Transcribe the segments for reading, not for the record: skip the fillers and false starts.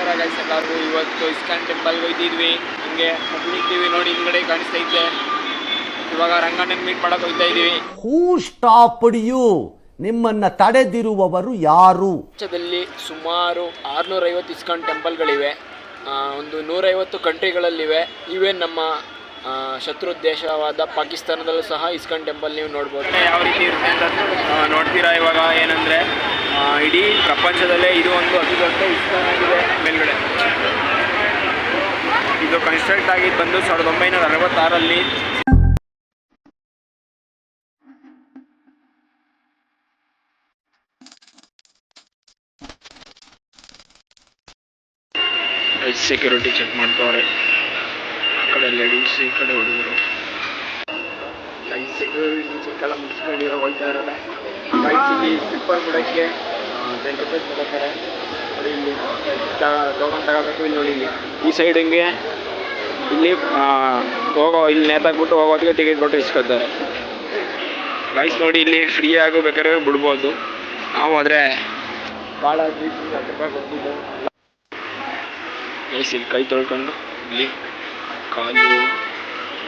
ನಮಸ್ಕಾರ ಗೈಸ್ ಎಲ್ಲರಿಗೂ. ಇವತ್ತು ಇಸ್ಕಾನ್ ಟೆಂಪಲ್ಗೆ ಹೋಗ್ತಿದ್ವಿ. ಹಂಗೆ ಹೋಗ್ತಿದ್ವಿ ನೋಡಿ, ಹಿಂದ್ಗಡೆ ಕಾಣಿಸ್ತೈತೆ. ಇವಾಗ ರಂಗಣ್ಣನ ಮೀಟ್ ಮಾಡಕ್ಕೆ ಹೋಗ್ತಾ ಇದೀವಿ. ಹೂ ಸ್ಟಾಪ್ಡ್ ಯು? ನಿಮ್ಮನ್ನ ತಡೆದಿರುವವರು ಯಾರು? ದೇಶದಲ್ಲಿ ಸುಮಾರು 650 ಇಸ್ಕಾನ್ ಟೆಂಪಲ್ಗಳಿವೆ. ಒಂದು 150 ಕಂಟ್ರಿಗಳಲ್ಲಿವೆ. ಇವೇ ನಮ್ಮ ಶತ್ರು ದೇಶವಾದ ಪಾಕಿಸ್ತಾನದಲ್ಲೂ ಸಹ ಇಸ್ಕಾನ್ ಟೆಂಪಲ್ ನೀವು ನೋಡ್ಬೋದು. ಯಾವ ರೀತಿ ಇರುತ್ತೆ ಅಂತ ನೋಡ್ತೀರಾ. ಇವಾಗ ಏನಂದರೆ ಇಡೀ ಪ್ರಪಂಚದಲ್ಲೇ ಇದು ಒಂದು ಅತಿ ದೊಡ್ಡ ಇಸ್ಕಾನ್ ಆಗಿದೆ. ಮೇಲ್ಗಡೆ ಇದು ಕನ್ಸ್ಟ್ರಕ್ಟ್ ಆಗಿದ್ದು ಬಂದು 1966ರಲ್ಲಿ. Security check ಮಾಡ್ತವ್ರೆ. ಆ ಕಡೆ ಲೇಡೀಸ್, ಈ ಕಡೆ ಹುಡುಗರು. ಸೆಕ್ಯೂರಿಟಿ ಚೆಕ್ ಎಲ್ಲ ಮುಗಿಸ್ಕೊಂಡು ಹೋಗ್ತಾ ಇರೋದೆ. ಸ್ಲಿಪ್ಪರ್ ಬಿಡೋಕ್ಕೆ 10 ರೂಪೀಸ್ ತಗೋತಾರೆ. ನೋಡಿ ಇಲ್ಲಿ ಟೋಕನ್ ತಗೋಬೇಕು. ಇಲ್ಲಿ ನೋಡಿ, ಈ ಸೈಡ್ ಹಿಂಗೆ ಇಲ್ಲಿ ಇಲ್ಲಿ ನೇತಾಕ್ಬಿಟ್ಟು ಹೋಗೋದಕ್ಕೆ ಟಿಕೆಟ್ ಕೊಟ್ಟು ಇಸ್ಕೊತಾರೆ. ಗೈಸ್ ನೋಡಿ, ಇಲ್ಲಿ ಫ್ರೀ ಆಗಿ ಬೇಕಾದ್ರೆ ಬಿಡ್ಬೋದು. ನಾವು ಆದರೆ ಭಾಳ 10 ರೂಪಾಯಿ ಕೊಡ್ತಿದ್ದು. ಗೈಸ್ ಇಲ್ಲಿ ಕೈ ತೊಳ್ಕೊಂಡು ಇಲ್ಲಿ ಕಾಲು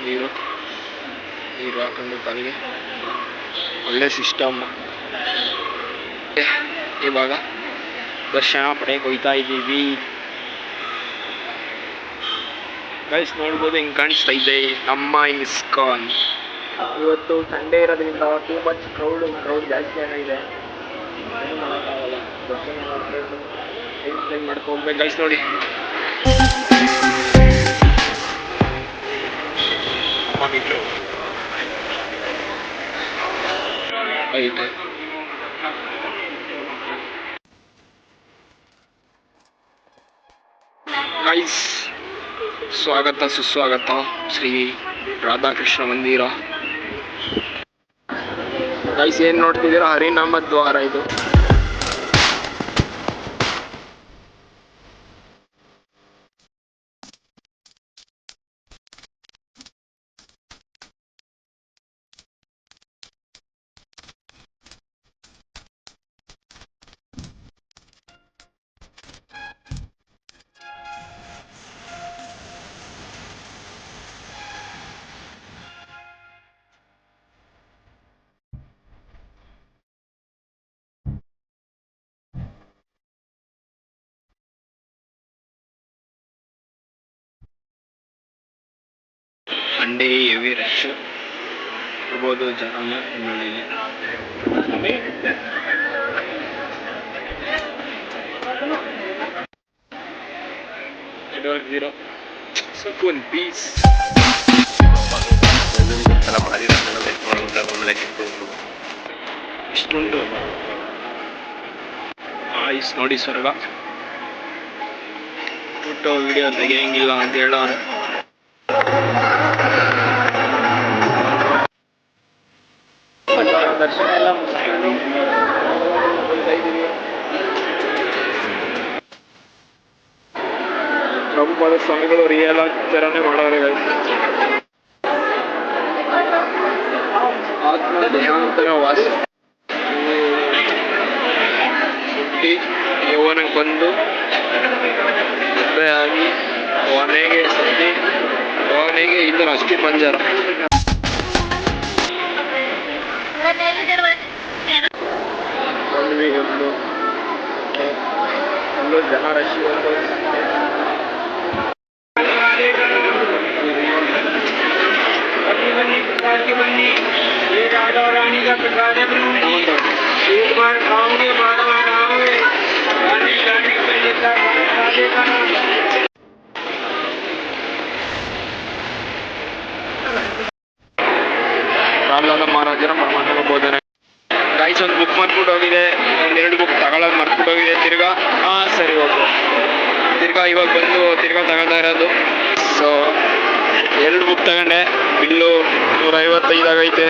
ನೀರು ಹಾಕೊಂಡು ಕಾಲಿಗೆ ಒಳ್ಳೆ ಸಿಸ್ಟಮ್. ಇವಾಗ ದರ್ಶನ ಪಡೆಯಕ್ಕೆ ಹೋಗ್ತಾ ಇದ್ದೀವಿ. ಗೈಸ್ ನೋಡ್ಬೋದು, ಹಿಂಗೆ ಕಾಣಿಸ್ತಾ ಇದೆ ನಮ್ಮ ಇಸ್ಕಾನ್. ಇವತ್ತು ಸಂಡೇ ಇರೋದ್ರಿಂದ ಟೂ ಮಚ್ ಕ್ರೌಡ್ ಜಾಸ್ತಿ ಆಗಿದೆ. ಏನು ಮಾಡೋಕ್ಕಾಗಲ್ಲ. ದರ್ಶನ ಮಾಡ್ಕೊಂಡು ಟೈಮ್ ಮಾಡ್ಕೊಂಡು ಹೋಗ್ಬೇಕು. ಗೈಸ್ ನೋಡಿ, ಐತೆ ಗೈಸ್. ಸ್ವಾಗತ ಸುಸ್ವಾಗತ ಶ್ರೀ ರಾಧಾಕೃಷ್ಣ ಮಂದಿರ. ಗೈಸ್ ಏನು ನೋಡ್ತಿದ್ದೀರಾ, ಹರಿನಾಮ ದ್ವಾರ ಇದು. ಸಂಡೇ ಹೆವಿ ರಶ್ ಇರ್ಬೋದು, ಜನ ಬೆಳಿಗ್ಗೆ. ಸುಕೂನ್ ಪೀಸ್. ಇಷ್ಟುಂಟು ಆಯ್ಸ್ ನೋಡಿ ಸ್ವರ್ಗ. ಫೋಟೋ ವಿಡಿಯೋ ತೆಗಿಯಂಗಿಲ್ಲ ಅಂತ ಹೇಳೋರು. ದರ್ಶನ ಎಲ್ಲ ಮುಗಿಸ್ಕೊಂಡು ಹೋಗ್ತಾ ಇದ್ದೀವಿ. ಪ್ರಭುಪಾದ ಸ್ವಾಮಿಗಳು ರಿಯಲ್ ಥರನೇ ಮಾಡೋರೆ. ಆತ್ಮ ದೇಹಾಂತರ ವಾಸ ಹುಟ್ಟಿ ಯೌವನಕ್ಕೆ ಬಂದು ಆಗಿ ಕೊನೆಗೆ ಸತ್ತಿ ಕೊನೆಗೆ ಇದ್ದರು ಅಸ್ಥಿ ಪಂಜರ. ಒಂದು ಜನ ರಶಿ ಒಂದು रानी का प्रसाद है। एक बार खाओगे बार बार आओगे। रानी में जितना देगा ರಾಮಲಾಲ ಮಹಾರಾಜರ ಪರಮಾತ್ಮ ಬೋಧನೆ. ಗೈಸ್ ಒಂದು ಬುಕ್ ಮಾಡ್ಬಿಟ್ಟು ಹೋಗಿದೆ, 2 ಬುಕ್ ತಗೊಳ್ಳೋದು ಮರ್ತ್ಬಿಟ್ಟು ಹೋಗಿದೆ. ತಿರ್ಗಾ ಸರಿ ಹೋಗು. ತಿರ್ಗಾ ಇವಾಗ ಬಂದು ತಿರ್ಗಾ ತಗೊಳ್ತಾ ಇರೋದು. ಸೊ 2 ಬುಕ್ ತಗೊಂಡೆ. ಬಿಲ್ಲು 155 ಆಗೈತೆ.